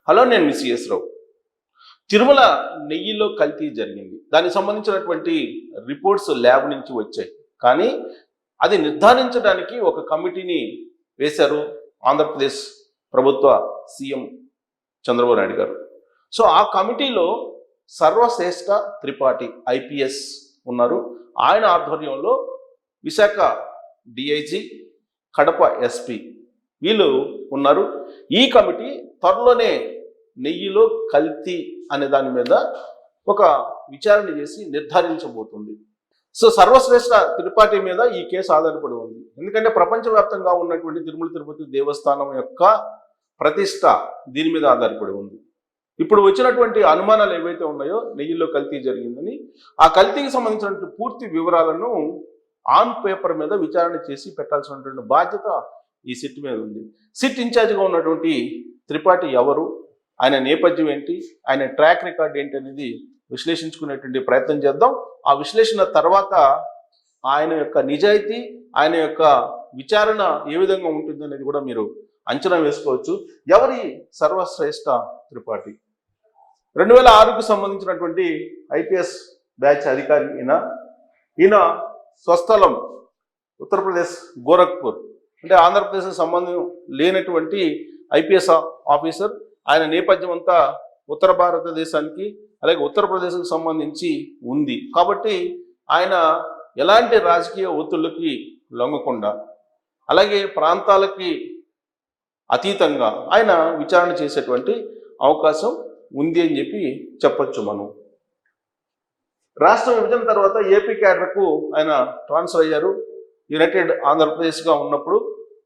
Hello, నేను మీ CS రావు. తిరుమల నెయ్యిలో కల్తీ జరిగింది. దానికి సంబంధించినటువంటి రిపోర్ట్స్ ల్యాబ్ నుంచి వచ్చాయి. కానీ అది నిర్ధారించడానికి ఒక కమిటీని వేశారు ఆంధ్రప్రదేశ్ ప్రభుత్వ సీఎం చంద్రబాబు నాయుడు గారు. సో ఆ కమిటీలో సర్వశ్రేష్ఠ త్రిపాఠి ఐపీఎస్ ఉన్నారు. ఆయన ఆధ్వర్యంలో విశాఖ డిఐజీ, కడప ఎస్పీ వీళ్ళు ఉన్నారు. ఈ కమిటీ త్వరలోనే నెయ్యిలో కల్తీ అనే దాని మీద ఒక విచారణ చేసి నిర్ధారించబోతుంది. సో సర్వశ్రేష్ఠ త్రిపాఠి మీద ఈ కేసు ఆధారపడి ఉంది. ఎందుకంటే ప్రపంచవ్యాప్తంగా ఉన్నటువంటి తిరుమల తిరుపతి దేవస్థానం యొక్క ప్రతిష్ట దీని మీద ఆధారపడి ఉంది. ఇప్పుడు వచ్చినటువంటి అనుమానాలు ఏవైతే ఉన్నాయో నెయ్యిలో కల్తీ జరిగిందని, ఆ కల్తీకి సంబంధించినటువంటి పూర్తి వివరాలను ఆన్ పేపర్ మీద విచారణ చేసి పెట్టాల్సినటువంటి బాధ్యత ఈ సిట్ మీద ఉంది. సిట్ ఇన్ఛార్జిగా ఉన్నటువంటి త్రిపాఠి ఎవరు, ఆయన నేపథ్యం ఏంటి, ఆయన ట్రాక్ రికార్డ్ ఏంటి అనేది విశ్లేషించుకునేటువంటి ప్రయత్నం చేద్దాం. ఆ విశ్లేషణ తర్వాత ఆయన యొక్క నిజాయితీ, ఆయన యొక్క విచారణ ఏ విధంగా ఉంటుంది అనేది కూడా మీరు అంచనా వేసుకోవచ్చు. ఎవరి సర్వశ్రేష్ఠ త్రిపాఠి? 2006కు సంబంధించినటువంటి ఐపీఎస్ బ్యాచ్ అధికారి ఈయన స్వస్థలం ఉత్తరప్రదేశ్ గోరఖ్పూర్, అంటే ఆంధ్రప్రదేశ్కి సంబంధం లేనటువంటి ఐపీఎస్ ఆఫీసర్. ఆయన నేపథ్యం అంతా ఉత్తర భారతదేశానికి అలాగే ఉత్తరప్రదేశ్కి సంబంధించి ఉంది. కాబట్టి ఆయన ఎలాంటి రాజకీయ ఒత్తిళ్ళకి లొంగకుండా అలాగే ప్రాంతాలకి అతీతంగా ఆయన విచారణ చేసేటువంటి అవకాశం ఉంది అని చెప్పి చెప్పొచ్చు మనం. రాష్ట్ర విభజన తర్వాత ఏపీ క్యాడర్కు ఆయన ట్రాన్స్ఫర్ అయ్యారు. యునైటెడ్ ఆంధ్రప్రదేశ్గా ఉన్నప్పుడు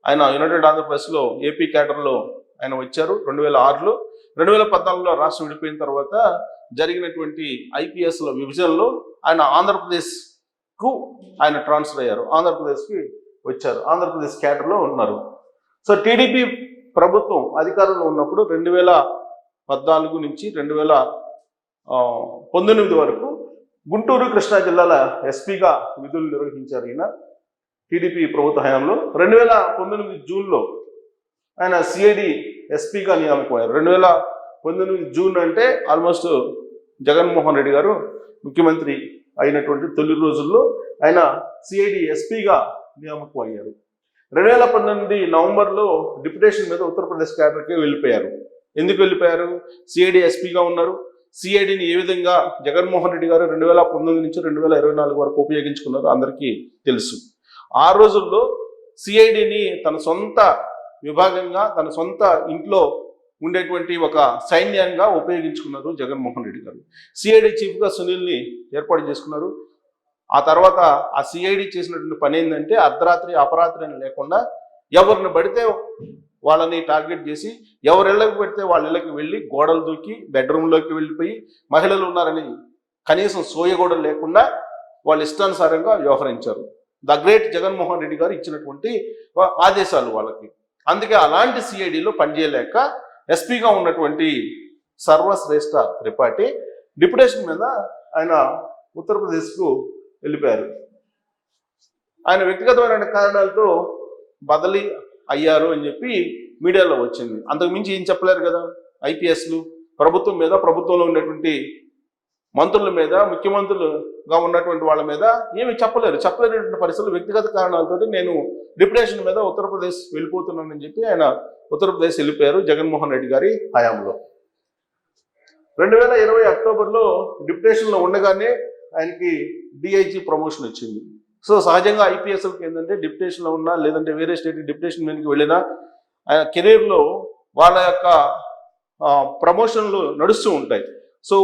ఆయన యునైటెడ్ ఆంధ్రప్రదేశ్లో ఏపీ క్యాడర్లో ఆయన వచ్చారు 2006లో. 2014లో రాష్ట్రం విడిపోయిన తర్వాత జరిగినటువంటి ఐపీఎస్ల విభజనలో ఆయన ఆంధ్రప్రదేశ్కు ఆయన ట్రాన్స్ఫర్ అయ్యారు. ఆంధ్రప్రదేశ్కి వచ్చారు, ఆంధ్రప్రదేశ్ క్యాడర్లో ఉన్నారు. సో టీడీపీ ప్రభుత్వం అధికారంలో ఉన్నప్పుడు 2014 నుంచి 2019 వరకు గుంటూరు, కృష్ణా జిల్లాల ఎస్పీగా విధులు నిర్వహించారు ఈయన టీడీపీ ప్రభుత్వ హయాంలో. 2019 జూన్లో ఆయన సిఐడి ఎస్పీగా నియామకమయ్యారు. 2019 జూన్ అంటే ఆల్మోస్ట్ జగన్మోహన్ రెడ్డి గారు ముఖ్యమంత్రి అయినటువంటి తొలి రోజుల్లో ఆయన సిఐడి ఎస్పీగా నియామకం అయ్యారు. 2019 నవంబర్లో డిప్యుటేషన్ మీద ఉత్తరప్రదేశ్ క్యాడర్కి వెళ్ళిపోయారు. ఎందుకు వెళ్ళిపోయారు? సిఐడి ఎస్పీగా ఉన్నారు. సిఐడిని ఏ విధంగా జగన్మోహన్ రెడ్డి గారు 2019 నుంచి 2024 వరకు ఉపయోగించుకున్నారు అందరికీ తెలుసు. ఆ రోజుల్లో సిఐడిని తన సొంత విభాగంగా, తన సొంత ఇంట్లో ఉండేటువంటి ఒక సైన్యంగా ఉపయోగించుకున్నారు జగన్మోహన్ రెడ్డి గారు. సిఐడి చీఫ్గా సునీల్ని ఏర్పాటు చేసుకున్నారు. ఆ తర్వాత ఆ సిఐడి చేసినటువంటి పని ఏంటంటే అర్ధరాత్రి అపరాత్రి అని లేకుండా ఎవరిని పడితే వాళ్ళని టార్గెట్ చేసి ఎవరి ఇళ్ళకి పెడితే వాళ్ళ ఇళ్ళకి వెళ్ళి గోడలు దూకి బెడ్రూమ్లోకి వెళ్ళిపోయి మహిళలు ఉన్నారని కనీసం సోయగోడ లేకుండా వాళ్ళు ఇష్టానుసారంగా వ్యవహరించారు. ద గ్రేట్ జగన్మోహన్ రెడ్డి గారు ఇచ్చినటువంటి ఆదేశాలు వాళ్ళకి. అందుకే అలాంటి సిఐడిలో పనిచేయలేక ఎస్పీగా ఉన్నటువంటి సర్వశ్రేష్ఠ త్రిపాఠి డిప్యుటేషన్ మీద ఆయన ఉత్తరప్రదేశ్కు వెళ్ళిపోయారు. ఆయన వ్యక్తిగతమైన కారణాలతో బదిలీ అయ్యారు అని చెప్పి మీడియాలో వచ్చింది. అంతకు మించి ఏం చెప్పలేరు కదా. ఐపీఎస్లు ప్రభుత్వం మీద, ప్రభుత్వంలో ఉన్నటువంటి మంత్రుల మీద, ముఖ్యమంత్రులుగా ఉన్నటువంటి వాళ్ళ మీద ఏమి చెప్పలేనటువంటి పరిస్థితులు వ్యక్తిగత కారణాలతో నేను డిప్యుటేషన్ మీద ఉత్తరప్రదేశ్ వెళ్ళిపోతున్నానని చెప్పి ఆయన ఉత్తరప్రదేశ్ వెళ్ళిపోయారు జగన్మోహన్ రెడ్డి గారి హయాంలో. 2020 అక్టోబర్లో డిప్యుటేషన్లో ఉండగానే ఆయనకి డిఐజీ ప్రమోషన్ వచ్చింది. సో సహజంగా ఐపీఎస్లకు ఏంటంటే డిప్యుటేషన్లో ఉన్నా లేదంటే వేరే స్టేట్ డిప్యుటేషన్ మీదకి వెళ్ళినా ఆయన కెరీర్లో వాళ్ళ యొక్క ప్రమోషన్లు నడుస్తూ ఉంటాయి. సో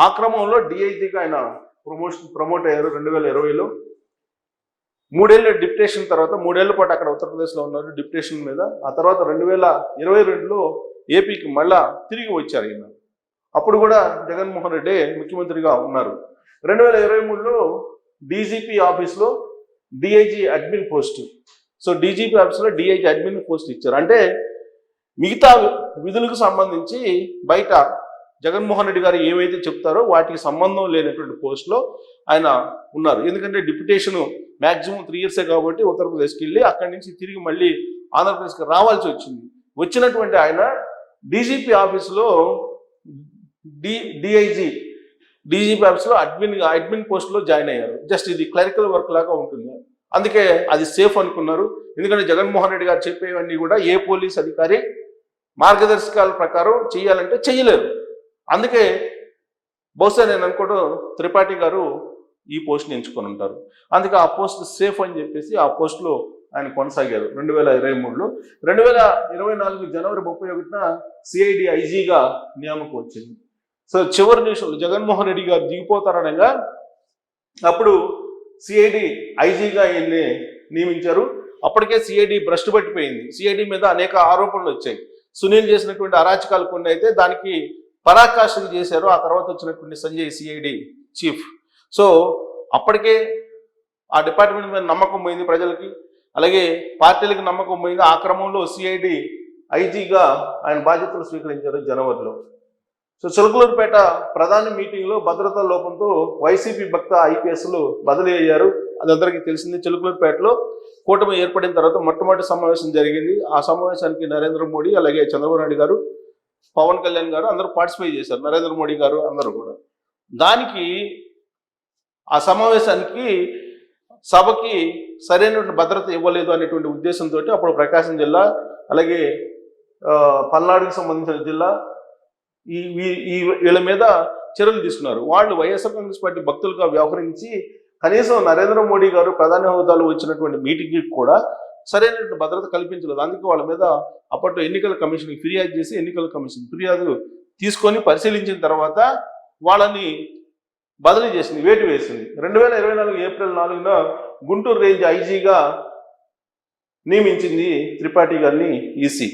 ఆ క్రమంలో డిఐజీగా ఆయన ప్రమోట్ అయ్యారు 2020లో. 3 ఏళ్ళ డిప్యుటేషన్ తర్వాత 3 ఏళ్ల పాటు అక్కడ ఉత్తరప్రదేశ్లో ఉన్నారు డిప్యుటేషన్ మీద. ఆ తర్వాత 2022లో ఏపీకి మళ్ళా తిరిగి వచ్చారు ఈయన. అప్పుడు కూడా జగన్మోహన్ రెడ్డి ముఖ్యమంత్రిగా ఉన్నారు. 2023లో డీజీపీ ఆఫీస్లో DIG admin post, so DGP ఆఫీస్లో డిఐజీ అడ్మిన్ పోస్ట్ ఇచ్చారు. అంటే మిగతా విధులకు సంబంధించి బయట జగన్మోహన్ రెడ్డి గారు ఏవైతే చెప్తారో వాటికి సంబంధం లేనటువంటి పోస్టులో ఆయన ఉన్నారు. ఎందుకంటే డిప్యుటేషన్ మ్యాక్సిమం 3 ఇయర్సే కాబట్టి ఉత్తరప్రదేశ్కి వెళ్ళి అక్కడి నుంచి తిరిగి మళ్ళీ ఆంధ్రప్రదేశ్కి రావాల్సి వచ్చింది. వచ్చినటువంటి ఆయన డీజీపీ ఆఫీసులో డీజీపీ ఆఫీస్లో అడ్మిన్ పోస్ట్లో జాయిన్ అయ్యారు. జస్ట్ ఇది క్లరికల్ వర్క్ లాగా ఉంటుంది. అందుకే అది సేఫ్ అనుకున్నారు. ఎందుకంటే జగన్మోహన్ రెడ్డి గారు చెప్పేవన్నీ కూడా ఏ పోలీస్ అధికారి మార్గదర్శకాల ప్రకారం చేయాలంటే చేయలేరు. అందుకే బహుశా నేను అనుకోవడం త్రిపాఠి గారు ఈ పోస్ట్ని ఎంచుకొని ఉంటారు. అందుకే ఆ పోస్ట్ సేఫ్ అని చెప్పేసి ఆ పోస్ట్లో ఆయన కొనసాగారు 2023లో. 2024 జనవరి 31న సిఐడి ఐజీగా నియామకం వచ్చింది. సో చివరి నిమిషంలో జగన్మోహన్ రెడ్డి గారు దిగిపోతారనగా అప్పుడు సిఐడి ఐజీగా ఈయన్ని నియమించారు. అప్పటికే సిఐడి భ్రష్టు పట్టిపోయింది. సిఐడి మీద అనేక ఆరోపణలు వచ్చాయి. సునీల్ చేసినటువంటి అరాచకాలు కొన్ని అయితే దానికి పరాకాష్ఠలు చేశారు. ఆ తర్వాత వచ్చినటువంటి సంజయ్ సిఐడి చీఫ్. సో అప్పటికే ఆ డిపార్ట్మెంట్ మీద నమ్మకం పోయింది ప్రజలకి, అలాగే పార్టీలకు నమ్మకం పోయింది. ఆ క్రమంలో సిఐడి ఐజీగా ఆయన బాధ్యతలు స్వీకరించారు జనవరిలో. సో చిలకలూరుపేట ప్రధాన మీటింగ్లో భద్రతా లోపంతో వైసీపీ భక్త ఐపీఎస్లు బదిలీ అయ్యారు. అది అందరికీ తెలిసింది. చిలకలూరుపేటలో కూటమి ఏర్పడిన తర్వాత మొట్టమొదటి సమావేశం జరిగింది. ఆ సమావేశానికి నరేంద్ర మోడీ, అలాగే చంద్రబాబు నాయుడు గారు, పవన్ కళ్యాణ్ గారు అందరూ పార్టిసిపేట్ చేశారు. నరేంద్ర మోడీ గారు అందరూ కూడా. దానికి ఆ సమావేశానికి సభకి సరైనటువంటి భద్రత ఇవ్వలేదు అనేటువంటి ఉద్దేశంతో అప్పుడు ప్రకాశం జిల్లా, అలాగే పల్నాడుకి సంబంధించిన జిల్లా వీళ్ళ మీద చర్యలు తీసుకున్నారు. వాళ్ళు వైఎస్ఆర్ కాంగ్రెస్ పార్టీ భక్తులుగా వ్యవహరించి కనీసం నరేంద్ర మోడీ గారు ప్రధాని హోదాలో వచ్చినటువంటి మీటింగ్కి కూడా సరైనటువంటి భద్రత కల్పించలేదు. అందుకే వాళ్ళ మీద అప్పట్లో ఎన్నికల కమిషన్కి ఫిర్యాదు చేసి ఎన్నికల కమిషన్ ఫిర్యాదు తీసుకొని పరిశీలించిన తర్వాత వాళ్ళని బదిలీ చేసింది, వేటు వేసింది. 2024 ఏప్రిల్ 4న గుంటూరు రేంజ్ ఐజీగా నియమించింది త్రిపాఠి గారిని. ఈసీ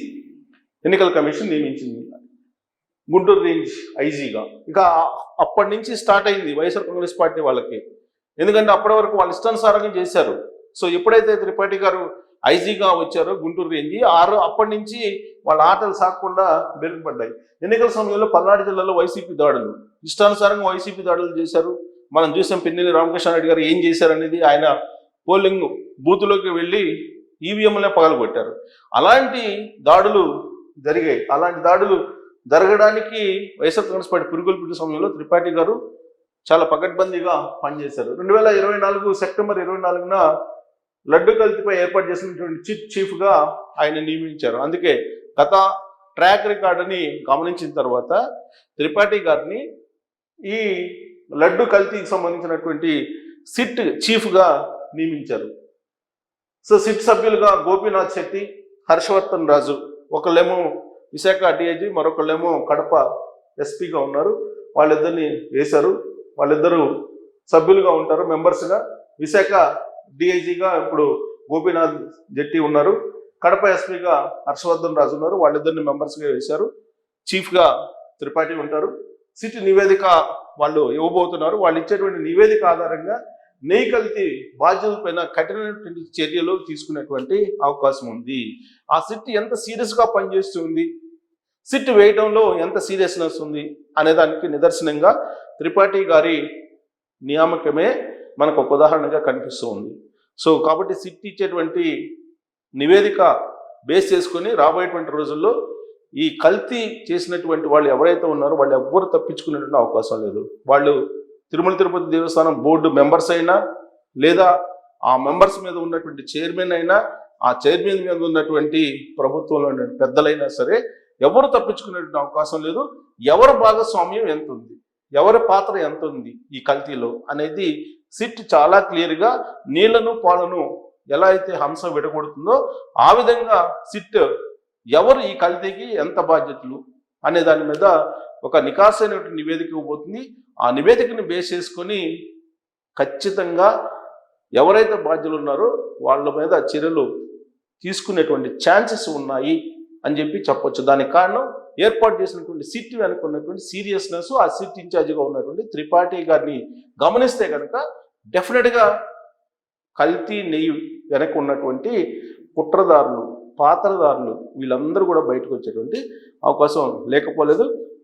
ఎన్నికల కమిషన్ నియమించింది గుంటూరు రేంజ్ ఐజీగా. ఇక అప్పటి నుంచి స్టార్ట్ అయింది వైఎస్ఆర్ కాంగ్రెస్ పార్టీ వాళ్ళకి. ఎందుకంటే అప్పటి వరకు వాళ్ళు ఇష్టానుసారంగా చేశారు. సో ఎప్పుడైతే త్రిపాఠి గారు ఐజీగా వచ్చారో గుంటూరు రేంజి అప్పటి నుంచి వాళ్ళ ఆటలు సాగకుండా మెరుగుపడ్డాయి. ఎన్నికల సమయంలో పల్నాడు జిల్లాలో వైసీపీ దాడులు, ఇష్టానుసారంగా వైసీపీ దాడులు చేశారు. మనం చూసాం పిన్నెల్లి రామకృష్ణారెడ్డి గారు ఏం చేశారనేది. ఆయన పోలింగ్ బూత్లోకి వెళ్ళి ఈవీఎంలే పగలగొట్టారు. అలాంటి దాడులు జరిగాయి. అలాంటి దాడులు జరగడానికి వైఎస్ఆర్ కాంగ్రెస్ పార్టీ పురుగులు పుట్టిన సమయంలో త్రిపాఠి గారు చాలా పకడ్బందీగా పనిచేశారు. 2024 సెప్టెంబర్ 24న లడ్డు కల్తీపై ఏర్పాటు చేసినటువంటి చీఫ్గా ఆయన నియమించారు. అందుకే గత ట్రాక్ రికార్డుని గమనించిన తర్వాత త్రిపాఠి గారిని ఈ లడ్డు కల్తీకి సంబంధించినటువంటి సిట్ చీఫ్గా నియమించారు. సో సిట్ సభ్యులుగా గోపీనాథ్ శెట్టి, హర్షవర్ధన్ రాజు, ఒకళ్ళేమో విశాఖ డిఐజీ, మరొకళ్ళేమో కడప ఎస్పీగా ఉన్నారు. వాళ్ళిద్దరిని వేశారు. వాళ్ళిద్దరూ సభ్యులుగా ఉంటారు, మెంబర్స్గా. విశాఖ డిఐజీగా ఇప్పుడు గోపీనాథ్ జెట్టి ఉన్నారు, కడప ఎస్పీగా హర్షవర్ధన్ రాజు ఉన్నారు. వాళ్ళిద్దరిని మెంబర్స్గా వేశారు. చీఫ్గా త్రిపాఠి ఉంటారు. సిట్ నివేదిక వాళ్ళు ఇవ్వబోతున్నారు. వాళ్ళు ఇచ్చేటువంటి నివేదిక ఆధారంగా నెయ్యి కల్తీ బాధ్యులపైన కఠినటువంటి చర్యలు తీసుకునేటువంటి అవకాశం ఉంది. ఆ సిట్ ఎంత సీరియస్గా పనిచేస్తుంది, సిట్ వేయడంలో ఎంత సీరియస్నెస్ ఉంది అనేదానికి నిదర్శనంగా త్రిపాఠి గారి నియామకమే మనకు ఒక ఉదాహరణగా కనిపిస్తూ ఉంది. సో కాబట్టి సిట్ ఇచ్చేటువంటి నివేదిక బేస్ చేసుకొని రాబోయేటువంటి రోజుల్లో ఈ కల్తీ చేసినటువంటి వాళ్ళు ఎవరైతే ఉన్నారో వాళ్ళు ఎవ్వరు తప్పించుకునేటువంటి అవకాశం లేదు. వాళ్ళు తిరుమల తిరుపతి దేవస్థానం బోర్డు మెంబర్స్ అయినా, లేదా ఆ మెంబర్స్ మీద ఉన్నటువంటి చైర్మన్ అయినా, ఆ చైర్మన్ మీద ఉన్నటువంటి ప్రభుత్వంలో పెద్దలైనా సరే ఎవరు తప్పించుకునేటువంటి అవకాశం లేదు. ఎవరి భాగస్వామ్యం ఎంత ఉంది, ఎవరి పాత్ర ఎంత ఉంది ఈ కల్తీలో అనేది సిట్ చాలా క్లియర్గా నీళ్లను పాలను ఎలా అయితే హంస విడగొడుతుందో ఆ విధంగా సిట్ ఎవరు ఈ కల్తీకి ఎంత బాధ్యతలు అనే దాని మీద ఒక నికాసైనటువంటి నివేదిక ఇవ్వబోతుంది. ఆ నివేదికను బేస్ చేసుకొని ఖచ్చితంగా ఎవరైతే బాధ్యులు ఉన్నారో వాళ్ళ మీద చర్యలు తీసుకునేటువంటి ఛాన్సెస్ ఉన్నాయి అని చెప్పొచ్చు. దానికి కారణం ఏర్పాటు చేసినటువంటి సిట్ వెనక ఉన్నటువంటి సీరియస్నెస్, ఆ సిట్ ఇన్ఛార్జిగా ఉన్నటువంటి త్రిపాఠి గారిని గమనిస్తే కనుక డెఫినెట్గా కల్తీ నెయ్యి వెనక ఉన్నటువంటి కుట్రదారులు, పాత్రదారులు వీళ్ళందరూ కూడా బయటకు వచ్చేటువంటి అవకాశం లేకపోలేదు.